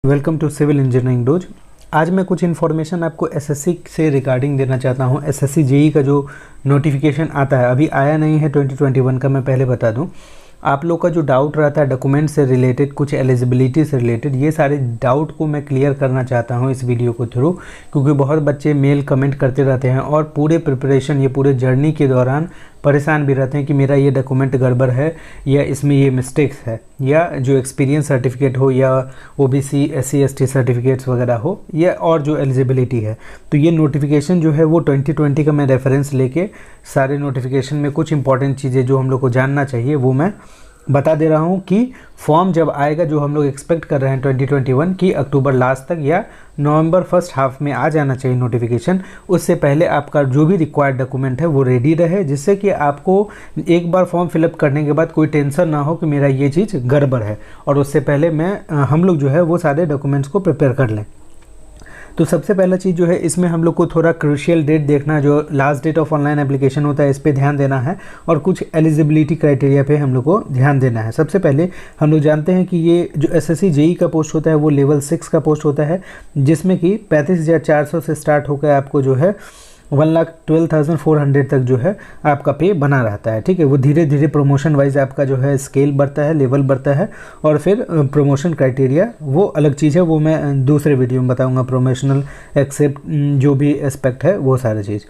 Welcome to civil engineering dose. आज मैं कुछ इन्फॉर्मेशन आपको एसएससी से रिगार्डिंग देना चाहता हूं। एसएससी जेई का जो नोटिफिकेशन आता है, अभी आया नहीं है 2021 का, मैं पहले बता दूं। आप लोग का जो डाउट रहता है डॉक्यूमेंट से रिलेटेड, कुछ एलिजिबिलिटी से रिलेटेड, ये सारे डाउट को मैं क्लियर करना चाहता हूं इस वीडियो को थ्रू, क्योंकि बहुत बच्चे मेल कमेंट करते रहते हैं और पूरे प्रिपरेशन, ये पूरे जर्नी के दौरान परेशान भी रहते हैं कि मेरा ये डॉक्यूमेंट गड़बड़ है या इसमें ये मिस्टेक्स है, या जो एक्सपीरियंस सर्टिफिकेट हो या ओबीसी एससी एसटी सर्टिफिकेट्स वगैरह हो, या और जो एलिजिबिलिटी है। तो ये नोटिफिकेशन जो है वो 2020 का मैं रेफरेंस लेके सारे नोटिफिकेशन में कुछ इंपॉर्टेंट चीज़ें जो हम लोग को जानना चाहिए वो मैं बता दे रहा हूँ कि फॉर्म जब आएगा, जो हम लोग एक्सपेक्ट कर रहे हैं 2021 की अक्टूबर लास्ट तक या नवंबर फर्स्ट हाफ में आ जाना चाहिए नोटिफिकेशन, उससे पहले आपका जो भी रिक्वायर्ड डॉक्यूमेंट है वो रेडी रहे, जिससे कि आपको एक बार फॉर्म फिलअप करने के बाद कोई टेंशन ना हो कि मेरा ये चीज़ गड़बड़ है, और उससे पहले हम लोग जो है वो सारे डॉक्यूमेंट्स को प्रिपेयर कर लें। तो सबसे पहला चीज़ जो है, इसमें हम लोग को थोड़ा क्रूशियल डेट देखना, जो last date of online application होता है, इस पे ध्यान देना है, और कुछ एलिजिबिलिटी क्राइटेरिया पे हम लोग को ध्यान देना है। सबसे पहले हम लोग जानते हैं कि ये जो एसएससी जेई का पोस्ट होता है वो लेवल 6 का पोस्ट होता है, जिसमें कि 35,400 से स्टार्ट होकर आपको जो है 1,12,400 तक जो है आपका पे बना रहता है। ठीक है, वो धीरे धीरे प्रमोशन वाइज आपका जो है स्केल बढ़ता है, लेवल बढ़ता है, और फिर प्रमोशन क्राइटेरिया वो अलग चीज़ है, वो मैं दूसरे वीडियो में बताऊंगा। प्रमोशनल एक्सेप्ट जो भी एस्पेक्ट है वो सारी चीज़,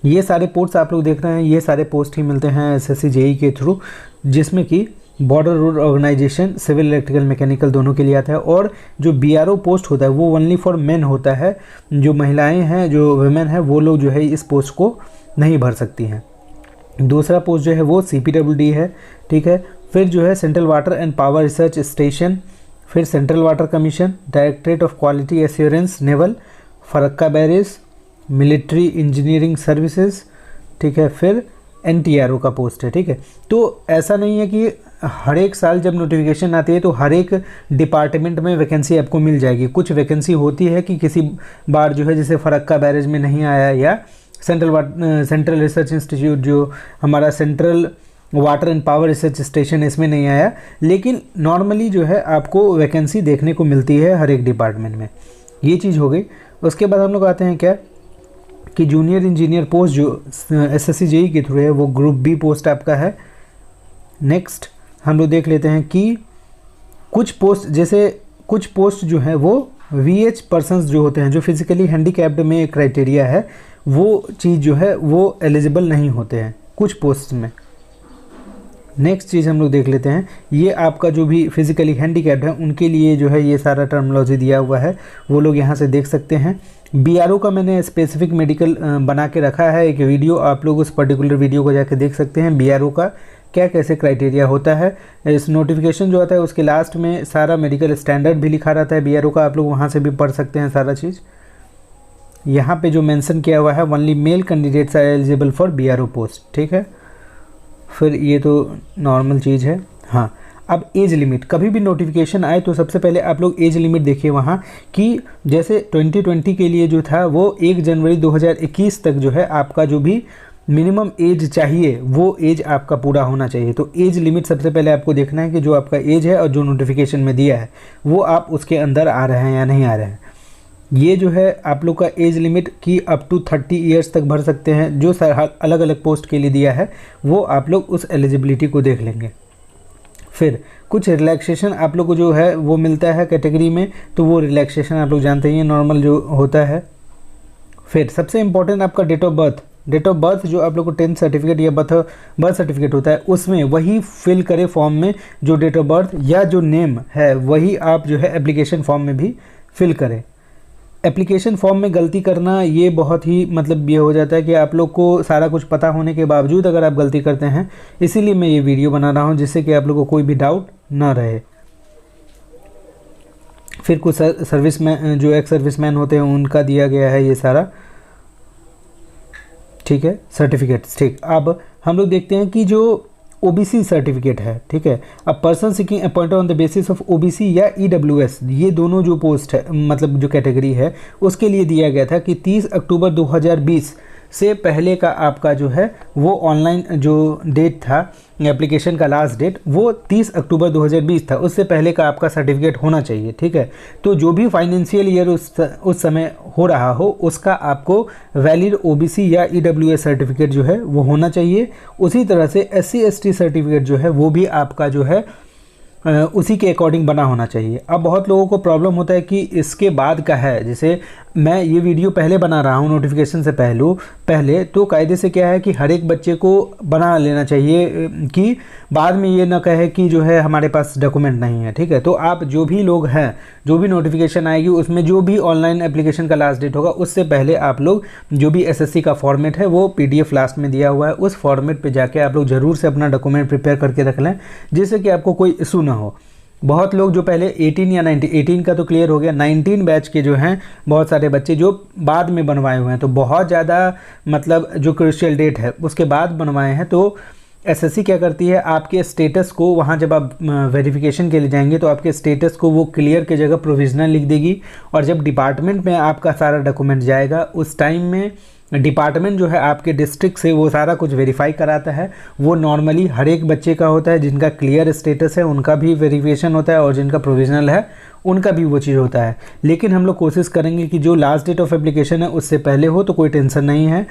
ये सारे पोस्ट आप लोग देख रहे हैं, ये सारे पोस्ट ही मिलते हैं एसएससी जेई के थ्रू, जिसमें कि border road organisation, civil electrical mechanical दोनों के लिए आता है। और जो बीआरओ पोस्ट होता है वो ओनली फॉर मेन होता है, जो महिलाएं हैं, जो वुमेन है, वो लोग जो है इस पोस्ट को नहीं भर सकती हैं। दूसरा पोस्ट जो है वो सीपीडब्ल्यूडी है। ठीक है, फिर जो है central water and power research station, फिर central water commission, directorate of quality assurance naval, Farakka barrage, military engineering services. ठीक है, फिर एनटीआरओ का पोस्ट है। ठीक है, तो ऐसा नहीं है कि हर एक साल जब नोटिफिकेशन आती है तो हर एक डिपार्टमेंट में वैकेंसी आपको मिल जाएगी। कुछ वैकेंसी होती है कि किसी बार जो है, जैसे फरक्का बैरेज में नहीं आया, या सेंट्रल रिसर्च इंस्टीट्यूट जो हमारा central water and power research station, इसमें नहीं आया, लेकिन नॉर्मली जो है आपको वैकेंसी देखने को मिलती है हर एक डिपार्टमेंट में। ये चीज़ हो गई। उसके बाद हम लोग आते हैं क्या कि जूनियर इंजीनियर पोस्ट जो एसएससी जेई के थ्रू है वो ग्रुप बी पोस्ट आपका है। नेक्स्ट हम लोग देख लेते हैं कि कुछ पोस्ट जो है वो वीएच पर्सन्स जो होते हैं, जो फिजिकली हैंडीकैप्ड में क्राइटेरिया है, वो चीज़ जो है वो एलिजिबल नहीं होते हैं कुछ पोस्ट में। नेक्स्ट चीज़ हम लोग देख लेते हैं, ये आपका जो भी फिजिकली हैंडीकैप्ड है उनके लिए जो है ये सारा टर्मिनोलॉजी दिया हुआ है, वो लोग यहाँ से देख सकते हैं। बीआरओ का मैंने स्पेसिफिक मेडिकल बना के रखा है एक वीडियो, आप लोग उस पर्टिकुलर वीडियो को जाके देख सकते हैं बीआरओ का क्या कैसे क्राइटेरिया होता है। इस नोटिफिकेशन जो आता है उसके लास्ट में सारा मेडिकल स्टैंडर्ड भी लिखा रहता है बीआरओ का, आप लोग वहाँ से भी पढ़ सकते हैं सारा चीज़। यहाँ पे जो मेंशन किया हुआ है, only male candidates are eligible for BRO post. ठीक है, फिर ये तो नॉर्मल चीज़ है। हाँ, अब एज लिमिट, कभी भी नोटिफिकेशन आए तो सबसे पहले आप लोग एज लिमिट देखिए वहाँ कि जैसे 2020 के लिए जो था वो 1 जनवरी 2021 तक जो है आपका जो भी मिनिमम एज चाहिए वो एज आपका पूरा होना चाहिए। तो एज लिमिट सबसे पहले आपको देखना है कि जो आपका एज है और जो नोटिफिकेशन में दिया है वो आप उसके अंदर आ रहे हैं या नहीं आ रहे हैं। ये जो है आप लोग का एज लिमिट की अप टू 30 ईयर्स तक भर सकते हैं, जो अलग अलग पोस्ट के लिए दिया है वो आप लोग उस एलिजिबिलिटी को देख लेंगे। फिर कुछ रिलैक्सेशन आप लोग को जो है वो मिलता है कैटेगरी में, तो वो रिलैक्सेशन आप लोग जानते ही हैं, नॉर्मल जो होता है। फिर सबसे इम्पोर्टेंट आपका डेट ऑफ बर्थ जो आप लोग को 10th सर्टिफिकेट या बर्थ सर्टिफिकेट होता है उसमें वही फिल करें फॉर्म में, जो डेट ऑफ बर्थ या जो नेम है वही आप जो है एप्लीकेशन फॉर्म में भी फिल करें। एप्लीकेशन फॉर्म में गलती करना ये बहुत ही मतलब ये हो जाता है कि आप लोग को सारा कुछ पता होने के बावजूद अगर आप गलती करते हैं, इसीलिए मैं ये वीडियो बना रहा हूँ जिससे कि आप लोग को कोई भी डाउट ना रहे। फिर कुछ सर्विसमैन जो एक्स सर्विसमैन होते हैं उनका दिया गया है ये सारा। ठीक है, सर्टिफिकेट्स। ठीक, अब हम लोग देखते हैं कि जो ओबीसी सर्टिफिकेट है। ठीक है, अब person seeking appointed on the basis of OBC या ईडब्ल्यूएस, ये दोनों जो पोस्ट है मतलब जो कैटेगरी है उसके लिए दिया गया था कि 30 अक्टूबर 2020 से पहले का आपका जो है वो ऑनलाइन जो डेट था एप्लीकेशन का लास्ट डेट वो 30 अक्टूबर 2020 था, उससे पहले का आपका सर्टिफिकेट होना चाहिए। ठीक है, तो जो भी फाइनेंशियल ईयर उस समय हो रहा हो उसका आपको वैलिड ओबीसी या ईडब्ल्यूएस सर्टिफिकेट जो है वो होना चाहिए। उसी तरह से एससी एसटी सर्टिफिकेट जो है वो भी आपका जो है उसी के अकॉर्डिंग बना होना चाहिए। अब बहुत लोगों को प्रॉब्लम होता है कि इसके बाद का है, जैसे मैं ये वीडियो पहले बना रहा हूँ नोटिफिकेशन से पहले तो कायदे से क्या है कि हर एक बच्चे को बना लेना चाहिए कि बाद में ये ना कहे कि जो है हमारे पास डॉक्यूमेंट नहीं है। ठीक है, तो आप जो भी लोग हैं, जो भी नोटिफिकेशन आएगी उसमें जो भी ऑनलाइन एप्लीकेशन का लास्ट डेट होगा उससे पहले आप लोग जो भी एसएससी का फॉर्मेट है वो पीडीएफ लास्ट में दिया हुआ है, उस फॉर्मेट पर जाके आप लोग ज़रूर से अपना डॉक्यूमेंट प्रिपेयर करके रख लें, जिससे कि आपको कोई इशू ना हो। बहुत लोग जो पहले 18 या 18 का तो क्लियर हो गया, 19 बैच के जो हैं बहुत सारे बच्चे जो बाद में बनवाए हुए हैं, तो बहुत ज़्यादा मतलब जो क्रूशियल डेट है उसके बाद बनवाए हैं। तो एसएससी क्या करती है, आपके स्टेटस को वहाँ जब आप वेरिफिकेशन के लिए जाएंगे तो आपके स्टेटस को वो क्लियर की जगह प्रोविजनल लिख देगी, और जब डिपार्टमेंट में आपका सारा डॉक्यूमेंट जाएगा उस टाइम में डिपार्टमेंट जो है आपके डिस्ट्रिक्ट से वो सारा कुछ वेरीफाई कराता है। वो नॉर्मली हर एक बच्चे का होता है, जिनका क्लियर स्टेटस है उनका भी वेरिफिकेशन होता है और जिनका प्रोविजनल है उनका भी वो चीज़ होता है। लेकिन हम लोग कोशिश करेंगे कि जो लास्ट डेट ऑफ एप्लीकेशन है उससे पहले हो तो कोई टेंशन नहीं है,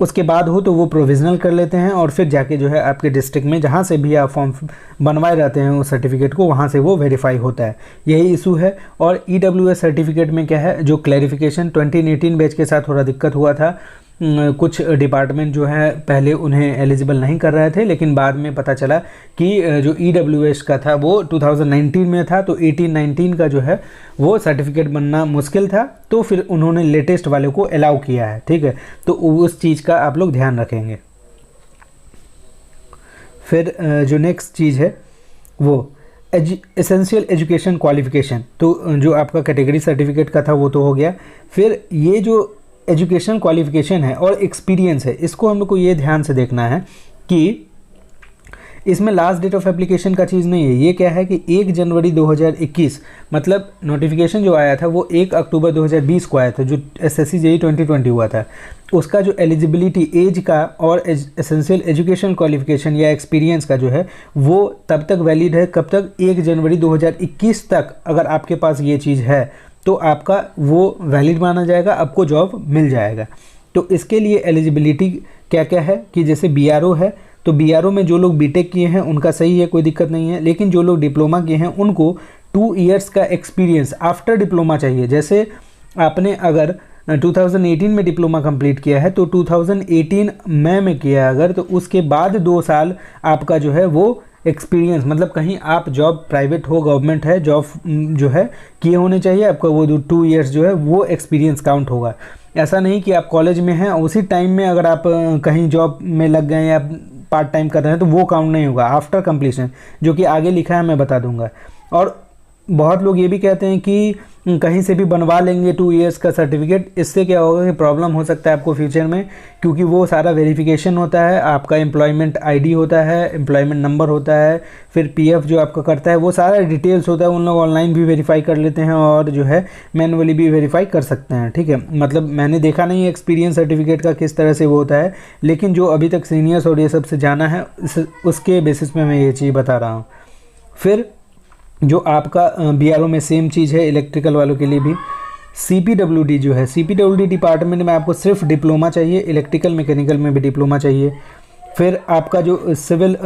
उसके बाद हो तो वो प्रोविजनल कर लेते हैं और फिर जाके जो है आपके डिस्ट्रिक्ट में जहाँ से भी आप फॉर्म बनवाए रहते हैं उस सर्टिफिकेट को वहाँ से वो वेरीफाई होता है। यही इशू है। और ईडब्ल्यूएस सर्टिफिकेट में क्या है, जो क्लैरिफिकेशन 2018 बैच के साथ थोड़ा दिक्कत हुआ था, कुछ डिपार्टमेंट जो है पहले उन्हें एलिजिबल नहीं कर रहे थे, लेकिन बाद में पता चला कि जो ईडब्ल्यूएस का था वो 2019 में था, तो 18-19 का जो है वो सर्टिफिकेट बनना मुश्किल था, तो फिर उन्होंने लेटेस्ट वाले को अलाउ किया है। ठीक है, तो उस चीज़ का आप लोग ध्यान रखेंगे। फिर जो नेक्स्ट चीज़ है वो एसेंशियल एजुकेशन क्वालिफिकेशन, तो जो आपका कैटेगरी सर्टिफिकेट का था वो तो हो गया। फिर ये जो एजुकेशन क्वालिफिकेशन है और एक्सपीरियंस है, इसको हम लोग को ये ध्यान से देखना है कि इसमें लास्ट डेट ऑफ एप्लीकेशन का चीज़ नहीं है। ये क्या है कि 1 जनवरी 2021 मतलब नोटिफिकेशन जो आया था वो 1 अक्टूबर 2020 को आया था, जो एसएससी जेईई 2020 हुआ था। उसका जो एलिजिबिलिटी एज का और एसेंशियल एजुकेशन क्वालिफिकेशन या एक्सपीरियंस का जो है वो तब तक वैलिड है, कब तक, 1 जनवरी 2021 तक अगर आपके पास ये चीज़ है तो आपका वो वैलिड माना जाएगा, आपको जॉब मिल जाएगा। तो इसके लिए एलिजिबिलिटी क्या क्या है कि जैसे बीआरओ है, तो बीआरओ में जो लोग बीटेक किए हैं उनका सही है, कोई दिक्कत नहीं है, लेकिन जो लोग डिप्लोमा किए हैं उनको 2 इयर्स का एक्सपीरियंस आफ्टर डिप्लोमा चाहिए। जैसे आपने अगर 2018 में डिप्लोमा कंप्लीट किया है तो 2018 मई में किया अगर, तो उसके बाद 2 साल आपका जो है वो एक्सपीरियंस, मतलब कहीं आप जॉब प्राइवेट हो गवर्नमेंट है जॉब जो है किए होने चाहिए, आपका वो 2 इयर्स जो है वो एक्सपीरियंस काउंट होगा। ऐसा नहीं कि आप कॉलेज में हैं उसी टाइम में अगर आप कहीं जॉब में लग गए या पार्ट टाइम कर रहे हैं तो वो काउंट नहीं होगा आफ्टर कंप्लीशन, जो कि आगे लिखा है मैं बता दूंगा। और बहुत लोग ये भी कहते हैं कि कहीं से भी बनवा लेंगे 2 इयर्स का सर्टिफिकेट, इससे क्या होगा कि प्रॉब्लम हो सकता है आपको फ्यूचर में, क्योंकि वो सारा वेरिफिकेशन होता है, आपका एम्प्लॉयमेंट आईडी होता है, एम्प्लॉयमेंट नंबर होता है, फिर पीएफ जो आपका करता है वो सारा डिटेल्स होता है। उन लोग ऑनलाइन भी वेरीफाई कर लेते हैं और जो है मैनुअली भी वेरीफाई कर सकते हैं। ठीक है, मतलब मैंने देखा नहीं है एक्सपीरियंस सर्टिफिकेट का किस तरह से वो होता है, लेकिन जो अभी तक सीनियर्स और ये सबसे जाना है उसके बेसिस पे मैं ये चीज़ बता रहा हूँ। फिर जो आपका बीआरओ में सेम चीज़ है इलेक्ट्रिकल वालों के लिए भी, सीपीडब्ल्यूडी जो है, सीपीडब्ल्यूडी डिपार्टमेंट में आपको सिर्फ डिप्लोमा चाहिए, इलेक्ट्रिकल मैकेनिकल में भी डिप्लोमा चाहिए। फिर आपका जो सिविल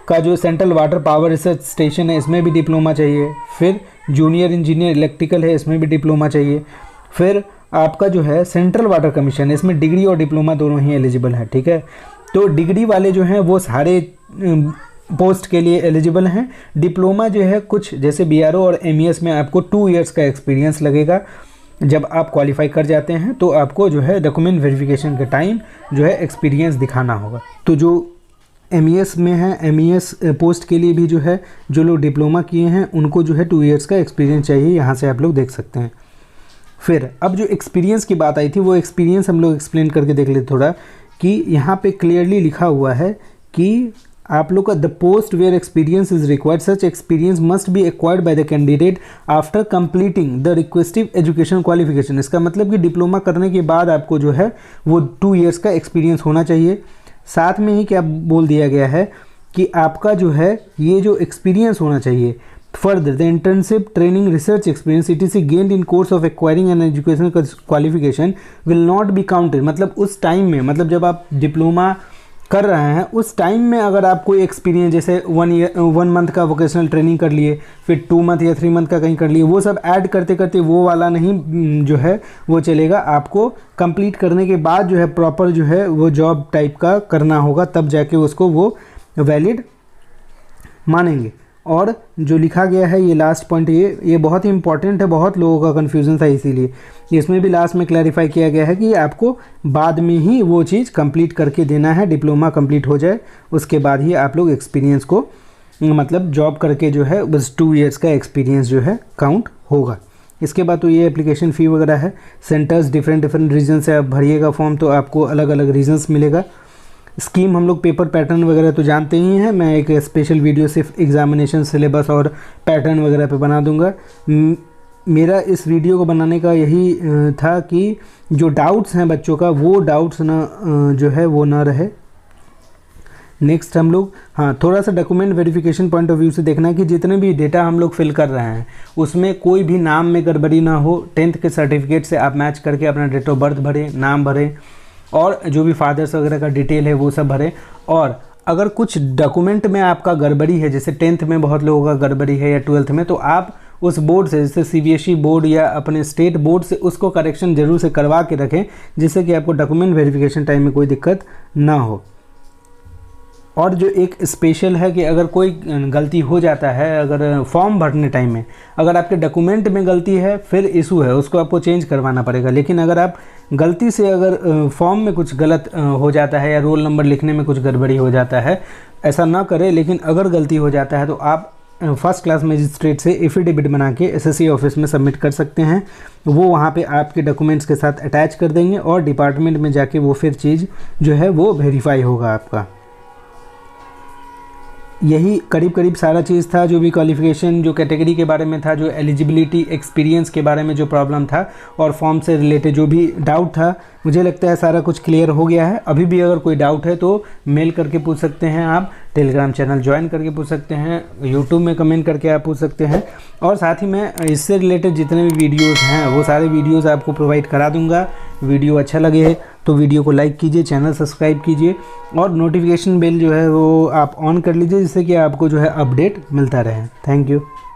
का जो central water power research station है इसमें भी डिप्लोमा चाहिए। फिर जूनियर इंजीनियर इलेक्ट्रिकल है इसमें भी डिप्लोमा चाहिए। फिर आपका जो है सेंट्रल वाटर कमीशन है, इसमें डिग्री और डिप्लोमा दोनों ही एलिजिबल है। ठीक है, तो डिग्री वाले जो हैं वो सारे पोस्ट के लिए एलिजिबल हैं। डिप्लोमा जो है कुछ जैसे बीआरओ और एमईएस में आपको 2 इयर्स का एक्सपीरियंस लगेगा। जब आप क्वालिफाई कर जाते हैं तो आपको जो है डॉक्यूमेंट वेरिफिकेशन के टाइम जो है एक्सपीरियंस दिखाना होगा। तो जो एमईएस में है, एमईएस पोस्ट के लिए भी जो है जो लोग डिप्लोमा किए हैं उनको जो है 2 इयर्स का एक्सपीरियंस चाहिए, यहाँ से आप लोग देख सकते हैं। फिर अब जो एक्सपीरियंस की बात आई थी वो एक्सपीरियंस हम लोग एक्सप्लेन करके देख लेते थोड़ा, कि यहाँ पे क्लियरली लिखा हुआ है कि आप लोग का the post where experience is required, such experience must be acquired by the candidate after completing the रिक्वेस्टिव एजुकेशन क्वालिफिकेशन। इसका मतलब कि डिप्लोमा करने के बाद आपको जो है वो 2 ईयर्स का एक्सपीरियंस होना चाहिए। साथ में ही क्या बोल दिया गया है कि आपका जो है ये जो एक्सपीरियंस होना चाहिए, further the internship training research experience etc gained in course of acquiring an education qualification will not be counted. मतलब उस टाइम में, मतलब जब आप डिप्लोमा कर रहे हैं उस टाइम में अगर आप कोई एक्सपीरियंस जैसे 1 मंथ का वोकेशनल ट्रेनिंग कर लिए, फिर 2 मंथ या 3 मंथ का कहीं कर लिए, वो सब ऐड करते करते वो वाला नहीं जो है वो चलेगा। आपको कंप्लीट करने के बाद जो है प्रॉपर जो है वो जॉब टाइप का करना होगा, तब जाके उसको वो वैलिड मानेंगे। और जो लिखा गया है ये लास्ट पॉइंट, ये बहुत ही इंपॉर्टेंट है, बहुत लोगों का कन्फ्यूज़न था, इसीलिए इसमें भी लास्ट में क्लैरिफाई किया गया है कि आपको बाद में ही वो चीज़ कंप्लीट करके देना है। डिप्लोमा कंप्लीट हो जाए उसके बाद ही आप लोग एक्सपीरियंस को, मतलब जॉब करके जो है बस 2 ईयर्स का एक्सपीरियंस जो है काउंट होगा। इसके बाद तो ये एप्लीकेशन फ़ी वगैरह है, सेंटर्स डिफरेंट रीजन से आप भरिएगा फॉर्म तो आपको अलग अलग रीजन्स मिलेगा। स्कीम हम लोग पेपर पैटर्न वगैरह तो जानते ही हैं, मैं एक स्पेशल वीडियो सिर्फ एग्जामिनेशन सिलेबस और पैटर्न वगैरह पे बना दूंगा। मेरा इस वीडियो को बनाने का यही था कि जो डाउट्स हैं बच्चों का वो डाउट्स ना जो है वो ना रहे। नेक्स्ट हम लोग थोड़ा सा document verification point of view से देखना है कि जितने भी डेटा हम लोग फिल कर रहे हैं उसमें कोई भी नाम में गड़बड़ी ना हो। 10th के सर्टिफिकेट से आप मैच करके अपना डेट ऑफ बर्थ भरें, नाम भरें और जो भी फादर्स वगैरह का डिटेल है वो सब भरें। और अगर कुछ डॉक्यूमेंट में आपका गड़बड़ी है, जैसे 10th में बहुत लोगों का गड़बड़ी है या 12th में, तो आप उस बोर्ड से, जैसे CBSE बोर्ड या अपने स्टेट बोर्ड से उसको करेक्शन जरूर से करवा के रखें, जिससे कि आपको डॉक्यूमेंट वेरिफिकेशन टाइम में कोई दिक्कत ना हो। और जो एक स्पेशल है कि अगर कोई गलती हो जाता है, अगर फॉर्म भरने टाइम में अगर आपके डॉक्यूमेंट में गलती है फिर इशू है, उसको आपको चेंज करवाना पड़ेगा। लेकिन अगर आप गलती से अगर फॉर्म में कुछ गलत हो जाता है या रोल नंबर लिखने में कुछ गड़बड़ी हो जाता है, ऐसा ना करें। लेकिन अगर गलती हो जाता है तो आप फर्स्ट क्लास मजिस्ट्रेट से एफिडेविट बना के SSC ऑफिस में सबमिट कर सकते हैं। वो वहाँ पे आपके डॉक्यूमेंट्स के साथ अटैच कर देंगे और डिपार्टमेंट में जाके वो फिर चीज़ जो है वो वेरीफाई होगा आपका। यही करीब सारा चीज़ था, जो भी क्वालिफ़िकेशन, जो कैटेगरी के बारे में था, जो एलिजिबिलिटी, एक्सपीरियंस के बारे में जो प्रॉब्लम था और फॉर्म से रिलेटेड जो भी डाउट था, मुझे लगता है सारा कुछ क्लियर हो गया है। अभी भी अगर कोई डाउट है तो मेल करके पूछ सकते हैं, आप टेलीग्राम चैनल ज्वाइन करके पूछ सकते हैं, यूट्यूब में कमेंट करके आप पूछ सकते हैं। और साथ ही मैं इससे रिलेटेड जितने भी वीडियोज़ हैं वो सारे वीडियोज़ आपको प्रोवाइड करा दूँगा। वीडियो अच्छा लगे तो वीडियो को लाइक कीजिए, चैनल सब्सक्राइब कीजिए और नोटिफिकेशन बेल जो है वो आप ऑन कर लीजिए, जिससे कि आपको जो है अपडेट मिलता रहे। Thank you.